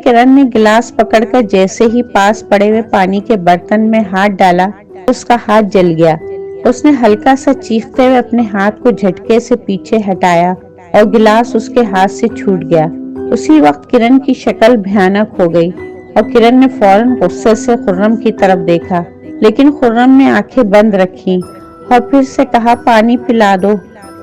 کرن نے گلاس پکڑ کر جیسے ہی پاس پڑے ہوئے پانی کے برتن میں ہاتھ ڈالا اس کا ہاتھ جل گیا۔ اس نے ہلکا سا چیختے ہوئے اپنے ہاتھ کو جھٹکے سے پیچھے ہٹایا اور گلاس اس کے ہاتھ سے چھوٹ گیا۔ اسی وقت کرن کی شکل بھیانک ہو گئی اور کرن نے فوراً غصے سے خرم کی طرف دیکھا، لیکن خرم نے آنکھیں بند رکھی اور پھر سے کہا، پانی پلا دو۔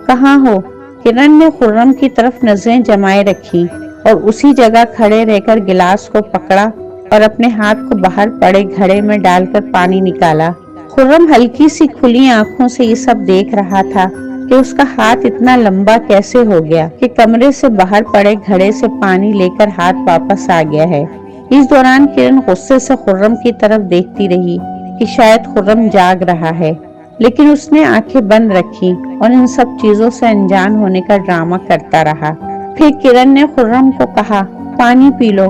کہاں ہو؟ کرن نے خرم کی طرف نظریں جمائے رکھی اور اسی جگہ کھڑے رہ کر گلاس کو پکڑا اور اپنے ہاتھ کو باہر پڑے گھڑے میں ڈال کر پانی نکالا۔ خرم ہلکی سی کھلی آنکھوں سے یہ سب دیکھ رہا تھا کہ اس کا ہاتھ اتنا لمبا کیسے ہو گیا کہ کمرے سے باہر پڑے گھڑے سے پانی لے کر ہاتھ واپس آ گیا ہے۔ اس دوران کرن غصے سے خرم کی طرف دیکھتی رہی کہ شاید خرم جاگ رہا ہے، لیکن اس نے آنکھیں بند رکھی اور ان سب چیزوں سے انجان ہونے کا ڈرامہ کرتا رہا۔ پھر کرن نے خرم کو کہا، پانی پی لو۔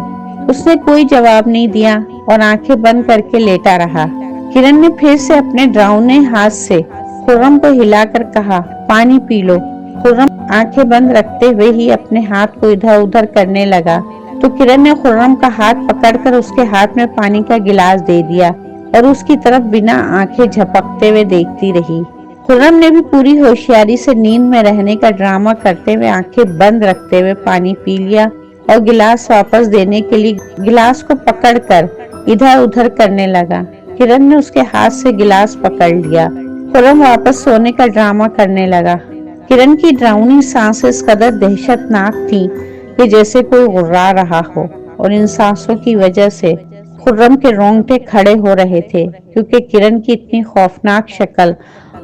اس نے کوئی جواب نہیں دیا اور آنکھیں بند کر کے لیٹا رہا۔ کرن نے پھر سے اپنے ڈراؤنے ہاتھ سے خرم کو ہلا کر کہا، پانی پی لو۔ خرم آنکھیں بند رکھتے ہوئے ہی اپنے ہاتھ کو ادھر ادھر کرنے لگا تو کرن نے خرم کا ہاتھ پکڑ کر اس کے ہاتھ میں پانی کا گلاس دے دیا اور اس کی طرف بنا آنکھیں جھپکتے ہوئے دیکھتی رہی۔ خرم نے بھی پوری ہوشیاری سے نیند میں رہنے کا ڈرامہ کرتے ہوئے آنکھیں بند رکھتے ہوئے پانی پی لیا اور گلاس واپس دینے کے لیے گلاس کو پکڑ کر ادھر ادھر کرنے لگا۔ کرن نے اس کے ہاتھ سے گلاس پکڑ لیا۔ خرم واپس سونے کا ڈرامہ کرنے لگا۔ کرن کی ڈراؤنی سانسیں اس قدر دہشت ناک تھیں کہ جیسے کوئی غرا رہا ہو، اور ان سانسوں کی وجہ سے خرم کے رونگٹے کھڑے ہو رہے تھے، کیونکہ کرن کی اتنی خوفناک شکل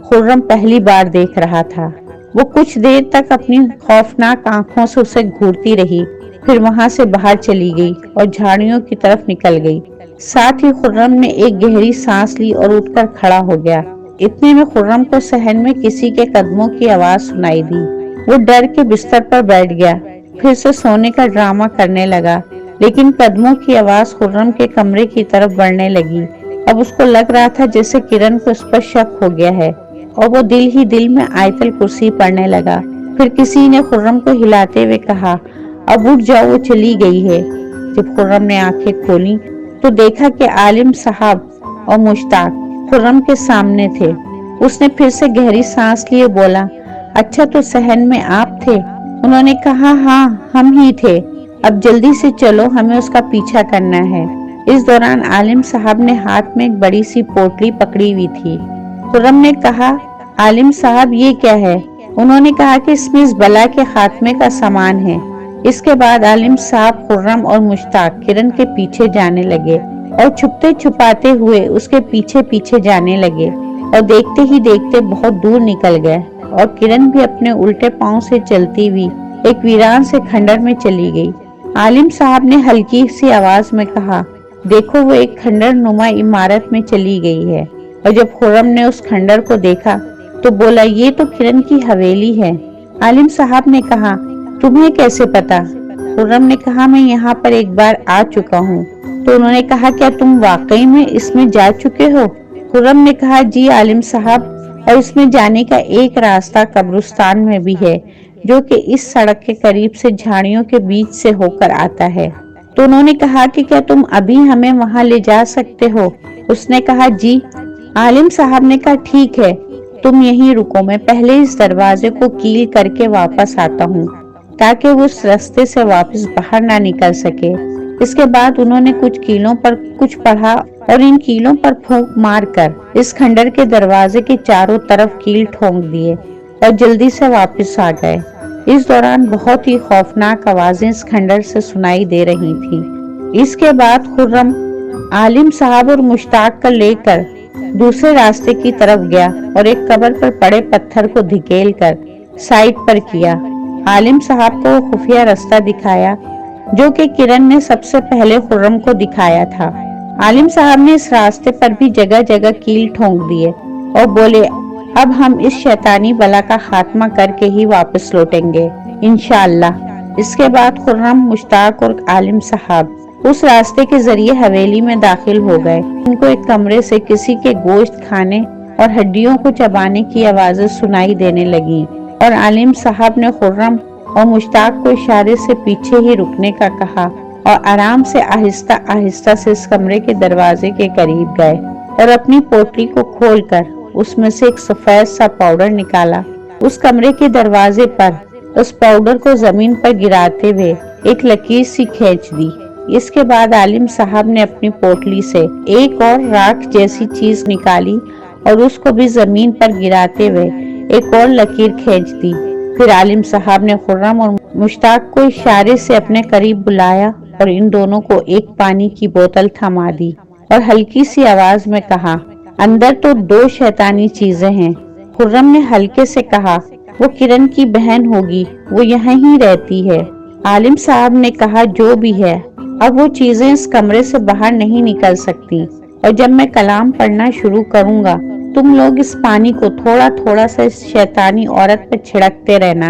خرم پہلی بار دیکھ رہا تھا۔ وہ کچھ دیر تک اپنی خوفناک آنکھوں سے اسے گھورتی رہی، پھر وہاں سے باہر چلی گئی اور جھاڑیوں کی طرف نکل گئی۔ ساتھ ہی خرم نے ایک گہری سانس لی اور اٹھ کر کھڑا ہو گیا۔ اتنے میں خرم کو صحن میں کسی کے قدموں کی آواز سنائی دی۔ وہ ڈر کے بستر پر بیٹھ گیا، پھر سے سونے کا ڈرامہ کرنے لگا، لیکن قدموں کی آواز خرم کے کمرے کی طرف بڑھنے لگی۔ اب اس کو لگ رہا تھا جیسے کرن کو اس پر شک ہو گیا ہے، اور وہ دل ہی دل میں آیت الکرسی پڑھنے لگا۔ پھر کسی نے خرم کو ہلاتے ہوئے کہا، اب اٹھ جاؤ، وہ چلی گئی ہے۔ جب خرم نے آنکھیں کھولی تو دیکھا کہ عالم صاحب اور مشتاق خرم کے سامنے تھے۔ اس نے پھر سے گہری سانس لیے بولا، اچھا تو صحن میں آپ تھے؟ انہوں نے کہا، ہاں ہم ہی تھے، اب جلدی سے چلو، ہمیں اس کا پیچھا کرنا ہے۔ اس دوران عالم صاحب نے ہاتھ میں ایک بڑی سی پوٹلی پکڑی ہوئی تھی۔ خرم نے کہا، عالم صاحب یہ کیا ہے؟ انہوں نے کہا کہ اس میں اس بلا کے خاتمے کا سامان ہے۔ اس کے بعد عالم صاحب خرم اور مشتاق کرن کے پیچھے جانے لگے اور چھپتے چھپاتے ہوئے اس کے پیچھے پیچھے جانے لگے، اور دیکھتے ہی دیکھتے بہت دور نکل گئے، اور کرن بھی اپنے الٹے پاؤں سے چلتی ہوئی ایک ویران سے کھنڈر میں چلی گئی۔ عالم صاحب نے ہلکی سی آواز میں کہا، دیکھو وہ ایک کھنڈر نما عمارت میں چلی گئی ہے۔ اور جب خرم نے اس کھنڈر کو دیکھا تو بولا، یہ تو کرن کی حویلی ہے۔ عالم صاحب نے کہا، تمہیں کیسے پتا؟ خرم نے کہا، میں یہاں پر ایک بار آ چکا ہوں۔ تو انہوں نے کہا، کیا تم واقعی میں اس میں جا چکے ہو؟ خرم نے کہا، جی عالم صاحب، اور اس میں جانے کا ایک راستہ قبرستان میں بھی ہے، جو کہ اس سڑک کے قریب سے جھاڑیوں کے بیچ سے ہو کر آتا ہے۔ تو انہوں نے کہا کہ کیا تم ابھی ہمیں وہاں لے جا سکتے ہو؟ اس نے کہا، جی۔ عالم صاحب نے کہا، ٹھیک ہے، تم یہیں رکو، میں پہلے اس دروازے کو کیل کر کے واپس آتا ہوں تاکہ وہ اس راستے سے واپس باہر نہ نکل سکے۔ اس کے بعد انہوں نے کچھ کیلوں پر کچھ پڑھا اور ان کیلوں پر پھونک مار کر اس کھنڈر کے دروازے کے چاروں طرف کیل ٹھونک دیے اور جلدی سے واپس آ گئے۔ اس دوران بہت ہی خوفناک آوازیں اس کھنڈر سے سنائی دے رہی تھیں۔ اس کے بعد خرم عالم صاحب اور مشتاق کو لے کر دوسرے راستے کی طرف گیا اور ایک قبر پر پڑے پتھر کو دھکیل کر سائڈ پر کیا۔ عالم صاحب کو خفیہ راستہ دکھایا جو کہ کرن نے سب سے پہلے خرم کو دکھایا تھا۔ عالم صاحب نے اس راستے پر بھی جگہ جگہ کیل ٹھونک دیے اور بولے، اب ہم اس شیطانی بلا کا خاتمہ کر کے ہی واپس لوٹیں گے انشاءاللہ۔ اس کے بعد خرم، مشتاق اور عالم صاحب اس راستے کے ذریعے حویلی میں داخل ہو گئے۔ ان کو ایک کمرے سے کسی کے گوشت کھانے اور ہڈیوں کو چبانے کی آوازیں سنائی دینے لگیں، اور عالم صاحب نے خرم اور مشتاق کو اشارے سے پیچھے ہی رکنے کا کہا اور آرام سے آہستہ آہستہ سے اس کمرے کے دروازے کے قریب گئے اور اپنی پوٹلی کو کھول کر اس میں سے ایک سفید سا پاؤڈر نکالا۔ اس کمرے کے دروازے پر اس پاؤڈر کو زمین پر گراتے ہوئے ایک لکیر سی کھینچ دی۔ اس کے بعد عالم صاحب نے اپنی پوٹلی سے ایک اور راکھ جیسی چیز نکالی اور اس کو بھی زمین پر گراتے ہوئے ایک اور لکیر کھینچ دی۔ پھر عالم صاحب نے خرم اور مشتاق کو اشارے سے اپنے قریب بلایا اور ان دونوں کو ایک پانی کی بوتل تھما دی اور ہلکی سی آواز میں کہا، اندر تو 2 شیطانی چیزیں ہیں۔ خرم نے ہلکے سے کہا، وہ کرن کی بہن ہوگی، وہ یہاں ہی رہتی ہے۔ عالم صاحب نے کہا، جو بھی ہے، اب وہ چیزیں اس کمرے سے باہر نہیں نکل سکتی، اور جب میں کلام پڑھنا شروع کروں گا تم لوگ اس پانی کو تھوڑا تھوڑا سا اس شیطانی عورت پر چھڑکتے رہنا،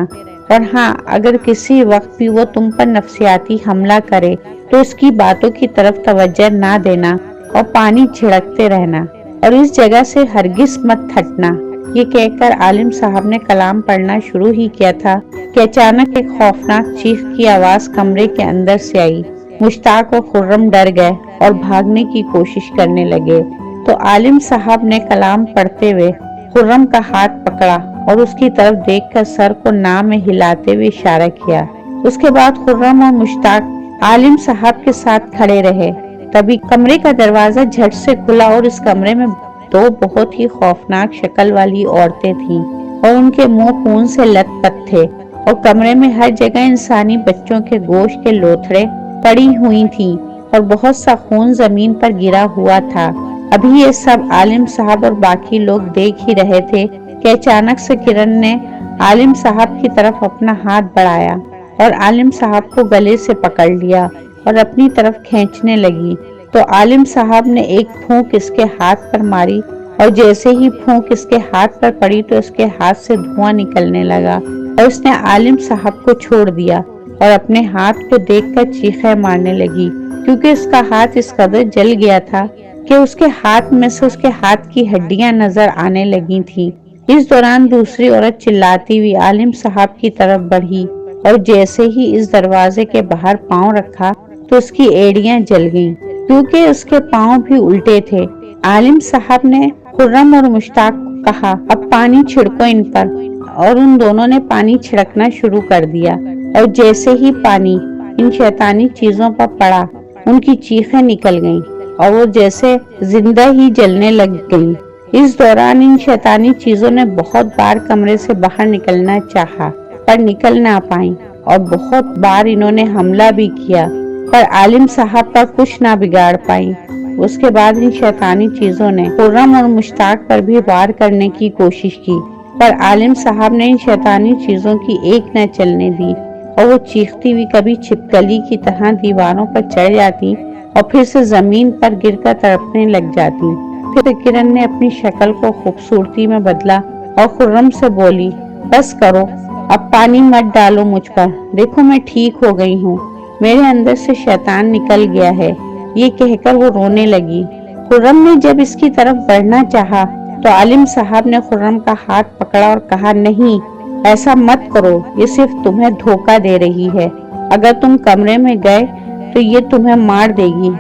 اور ہاں، اگر کسی وقت بھی وہ تم پر نفسیاتی حملہ کرے تو اس کی باتوں کی طرف توجہ نہ دینا اور پانی چھڑکتے رہنا، اور اس جگہ سے ہرگز مت ہٹنا۔ یہ کہہ کر عالم صاحب نے کلام پڑھنا شروع ہی کیا تھا کہ اچانک ایک خوفناک چیخ کی آواز کمرے کے اندر سے آئی۔ مشتاق اور خرم ڈر گئے اور بھاگنے کی کوشش کرنے لگے، تو عالم صاحب نے کلام پڑھتے ہوئے خرم کا ہاتھ پکڑا اور اس کی طرف دیکھ کر سر کو نہ میں ہلاتے ہوئے اشارہ کیا۔ اس کے بعد خرم اور مشتاق عالم صاحب کے ساتھ کھڑے رہے۔ تبھی کمرے کا دروازہ جھٹ سے کھلا اور اس کمرے میں 2 بہت ہی خوفناک شکل والی عورتیں تھیں اور ان کے منہ خون سے لت پت تھے، اور کمرے میں ہر جگہ انسانی بچوں کے گوشت کے لوتھڑے پڑی ہوئی تھیں اور بہت سا خون زمین پر گرا ہوا تھا۔ ابھی یہ سب عالم صاحب اور باقی لوگ دیکھ ہی رہے تھے کہ اچانک سے کرن نے عالم صاحب کی طرف اپنا ہاتھ بڑھایا اور عالم صاحب کو گلے سے پکڑ لیا اور اپنی طرف کھینچنے لگی، تو عالم صاحب نے ایک پھونک اس کے ہاتھ پر ماری، اور جیسے ہی پھونک اس کے ہاتھ پر پڑی تو اس کے ہاتھ سے دھواں نکلنے لگا اور اس نے عالم صاحب کو چھوڑ دیا اور اپنے ہاتھ کو دیکھ کر چیخیں مارنے لگی، کیونکہ اس کا ہاتھ اس قدر جل گیا تھا کہ اس کے ہاتھ میں سے اس کے ہاتھ کی ہڈیاں نظر آنے لگی تھی۔ اس دوران دوسری عورت چلاتی ہوئی عالم صاحب کی طرف بڑھی اور جیسے ہی اس دروازے کے باہر پاؤں رکھا تو اس کی ایڑیاں جل گئیں، کیونکہ اس کے پاؤں بھی الٹے تھے۔ عالم صاحب نے خرم اور مشتاق کو کہا، اب پانی چھڑکو ان پر، اور ان دونوں نے پانی چھڑکنا شروع کر دیا، اور جیسے ہی پانی ان شیطانی چیزوں پر پڑا ان کی چیخیں نکل گئیں اور وہ جیسے زندہ ہی جلنے لگ گئیں۔ اس دوران ان شیطانی چیزوں نے بہت بار کمرے سے باہر نکلنا چاہا پر نکل نہ پائیں، اور بہت بار انہوں نے حملہ بھی کیا پر عالم صاحب پر کچھ نہ بگاڑ پائیں۔ اس کے بعد ان شیطانی چیزوں نے خرم اور مشتاق پر بھی وار کرنے کی کوشش کی، پر عالم صاحب نے ان شیطانی چیزوں کی ایک نہ چلنے دی، اور وہ چیختی ہوئی کبھی چھپکلی کی طرح دیواروں پر چڑھ جاتی اور پھر سے زمین پر گر کر تڑپنے لگ جاتی۔ پھر کرن نے اپنی شکل کو خوبصورتی میں بدلا اور خرم سے بولی، بس کرو، اب پانی مت ڈالو مجھ پر، دیکھو میں ٹھیک ہو گئی ہوں، میرے اندر سے شیطان نکل گیا ہے۔ یہ کہہ کر وہ رونے لگی۔ خرم نے جب اس کی طرف بڑھنا چاہا تو عالم صاحب نے خرم کا ہاتھ پکڑا اور کہا، نہیں، ایسا مت کرو، یہ صرف تمہیں دھوکہ دے رہی ہے، اگر تم کمرے میں گئے تو یہ تمہیں مار دے گی۔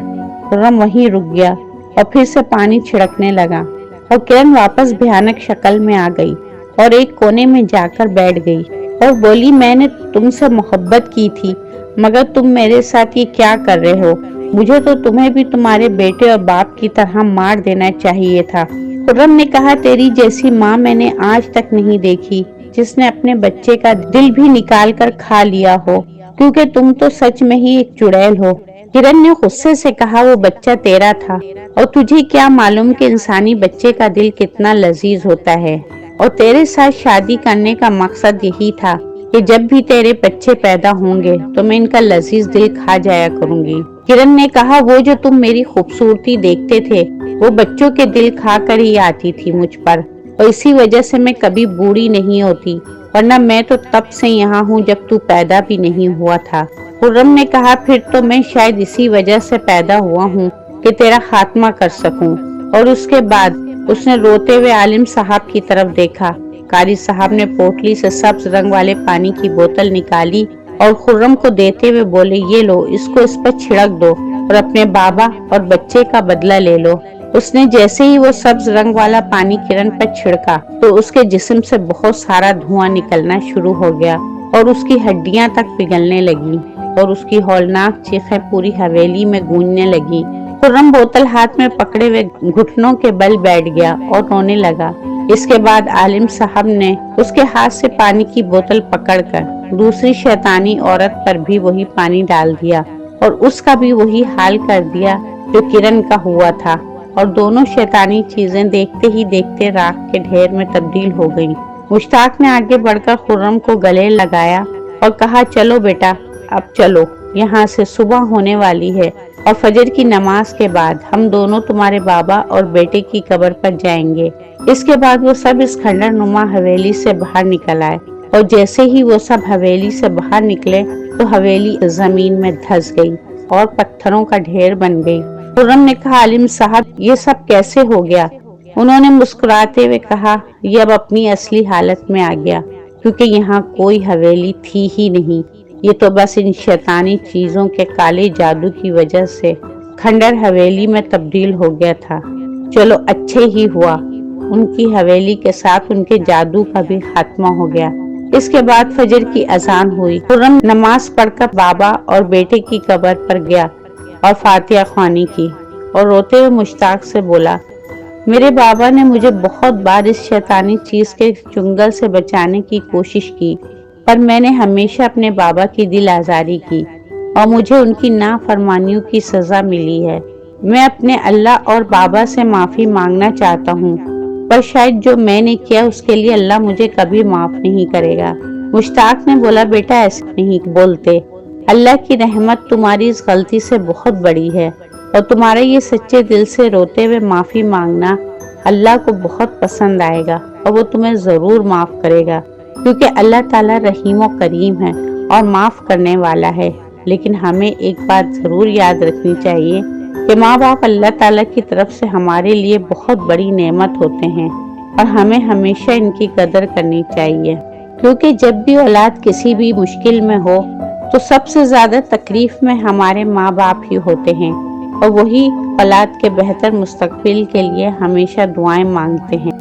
خرم وہیں رک گیا اور پھر سے پانی چھڑکنے لگا، اور کرن واپس بھیانک شکل میں آ گئی اور ایک کونے میں جا کر بیٹھ گئی اور بولی، میں نے تم سے محبت کی تھی، مگر تم میرے ساتھ یہ کیا کر رہے ہو؟ مجھے تو تمہیں بھی تمہارے بیٹے اور باپ کی طرح مار دینا چاہیے تھا۔ خرم نے کہا، تیری جیسی ماں میں نے آج تک نہیں دیکھی جس نے اپنے بچے کا دل بھی نکال کر کھا لیا ہو، کیونکہ تم تو سچ میں ہی ایک چڑیل ہو۔ کرن نے غصے سے کہا، وہ بچہ تیرا تھا، اور تجھے کیا معلوم کہ انسانی بچے کا دل کتنا لذیذ ہوتا ہے، اور تیرے ساتھ شادی کرنے کا مقصد یہی تھا کہ جب بھی تیرے بچے پیدا ہوں گے تو میں ان کا لذیذ دل کھا جایا کروں گی۔ کرن نے کہا، وہ جو تم میری خوبصورتی دیکھتے تھے وہ بچوں کے دل کھا کر ہی آتی تھی مجھ پر، اور اسی وجہ سے میں کبھی بوڑھی نہیں ہوتی، ورنہ میں تو تب سے یہاں ہوں جب تو پیدا بھی نہیں ہوا تھا۔ خرم نے کہا، پھر تو میں شاید اسی وجہ سے پیدا ہوا ہوں کہ تیرا خاتمہ کر سکوں۔ اور اس کے بعد اس نے روتے ہوئے عالم صاحب کی طرف دیکھا۔ قاری صاحب نے پوٹلی سے سبز رنگ والے پانی کی بوتل نکالی اور خرم کو دیتے ہوئے بولے یہ لو، اس کو اس پر چھڑک دو اور اپنے بابا اور بچے کا بدلہ لے لو۔ اس نے جیسے ہی وہ سبز رنگ والا پانی کرن پر چھڑکا تو اس کے جسم سے بہت سارا دھواں نکلنا شروع ہو گیا اور اس کی ہڈیاں تک پگھلنے لگی اور اس کی ہولناک چیخیں پوری حویلی میں گونجنے لگی۔ خرم بوتل ہاتھ میں پکڑے ہوئے گھٹنوں کے بل بیٹھ گیا اور رونے لگا۔ اس کے بعد عالم صاحب نے اس کے ہاتھ سے پانی کی بوتل پکڑ کر دوسری شیطانی عورت پر بھی وہی پانی ڈال دیا اور اس کا بھی وہی حال کر دیا جو کرن کا ہوا تھا، اور دونوں شیطانی چیزیں دیکھتے ہی دیکھتے راکھ کے ڈھیر میں تبدیل ہو گئیں۔ مشتاق نے آگے بڑھ کر خرم کو گلے لگایا اور کہا چلو بیٹا، اب چلو، یہاں سے صبح ہونے والی ہے اور فجر کی نماز کے بعد ہم دونوں تمہارے بابا اور بیٹے کی قبر پر جائیں گے۔ اس کے بعد وہ سب اس کھنڈر نما حویلی سے باہر نکل آئے، اور جیسے ہی وہ سب حویلی سے باہر نکلے تو حویلی زمین میں دھس گئی اور پتھروں کا ڈھیر بن گئی۔ خرم نے کہا عالم صاحب یہ سب کیسے ہو گیا؟ انہوں نے مسکراتے ہوئے کہا یہ اب اپنی اصلی حالت میں آ گیا، کیونکہ یہاں کوئی حویلی تھی ہی نہیں، یہ تو بس ان شیطانی چیزوں کے کالے جادو کی وجہ سے کھنڈر حویلی میں تبدیل ہو گیا تھا۔ چلو اچھے ہی ہوا، ان کی حویلی کے ساتھ ان کے جادو کا بھی خاتمہ ہو گیا۔ اس کے بعد فجر کی اذان ہوئی۔ خرم نماز پڑھ کر بابا اور بیٹے کی قبر پر گیا اور فاتحہ خوانی کی اور روتے ہوئے مشتاق سے بولا میرے بابا نے مجھے بہت بار اس شیطانی چیز کے چنگل سے بچانے کی کوشش کی، پر میں نے ہمیشہ اپنے بابا کی دل آزاری کی اور مجھے ان کی نافرمانیوں کی سزا ملی ہے۔ میں اپنے اللہ اور بابا سے معافی مانگنا چاہتا ہوں، پر شاید جو میں نے کیا اس کے لیے اللہ مجھے کبھی معاف نہیں کرے گا۔ مشتاق نے بولا بیٹا ایسا نہیں بولتے، اللہ کی رحمت تمہاری اس غلطی سے بہت بڑی ہے، اور تمہارا یہ سچے دل سے روتے ہوئے معافی مانگنا اللہ کو بہت پسند آئے گا اور وہ تمہیں ضرور معاف کرے گا، کیونکہ اللہ تعالیٰ رحیم و کریم ہے اور معاف کرنے والا ہے۔ لیکن ہمیں ایک بات ضرور یاد رکھنی چاہیے کہ ماں باپ اللہ تعالیٰ کی طرف سے ہمارے لیے بہت بڑی نعمت ہوتے ہیں، اور ہمیں ہمیشہ ان کی قدر کرنی چاہیے، کیونکہ جب بھی اولاد کسی بھی مشکل میں ہو تو سب سے زیادہ تکلیف میں ہمارے ماں باپ ہی ہوتے ہیں، اور وہی اولاد کے بہتر مستقبل کے لیے ہمیشہ دعائیں مانگتے ہیں۔